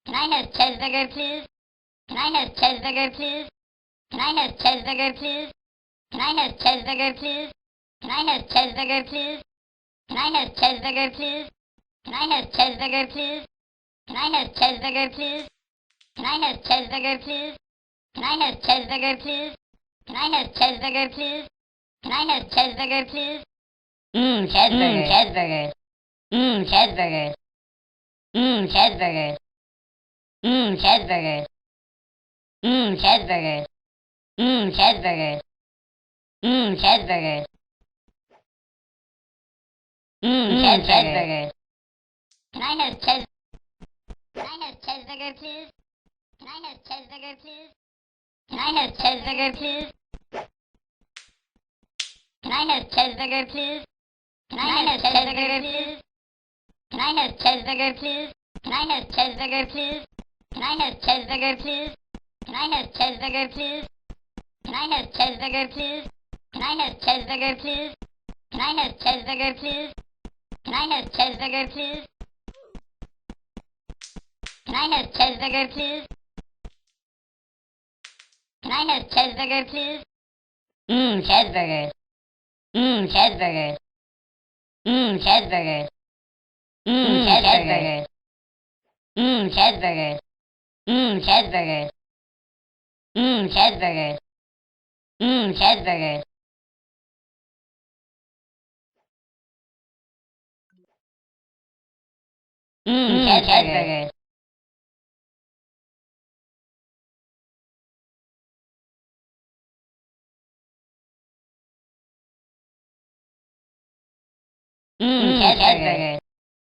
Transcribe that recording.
Can I have cheeseburger, please? Can I have cheeseburger, please? Can I have cheeseburger, please? Can I have cheeseburger, please? Can I have cheeseburger, please? Can I have cheeseburger, please? Can I have cheeseburger, please? Can I have cheeseburger, please? Can I have cheeseburger, please? Can I have cheeseburger, please? Can I have cheeseburger, please? Can I have cheeseburger, please? Cheeseburger, cheeseburger. Cheeseburger. Cheeseburger. Cheeseburger. Cheeseburger. Cheeseburger. Cheeseburger. Cheeseburger. Can I have cheese? Can I have cheeseburger, please? Can I have cheeseburger, please? Can I have cheeseburger, please? Can I have cheeseburger, please? Can I have cheeseburger, please? Can I have cheeseburger, please? Can I have cheeseburger, please? Can I have cheeseburger, please? Can I have cheeseburger, please? Can I have cheeseburger, please? Can I have cheeseburger, please? Can I have cheeseburger, please? Can I have cheeseburger, please? Can I have cheeseburger, please? Can I have cheeseburger, please? Cheeseburger. Cheeseburger. Cheeseburger. Cheeseburger. Cheeseburger. Cheeseburger. Cheeseburger. Cheeseburger. Cheeseburger.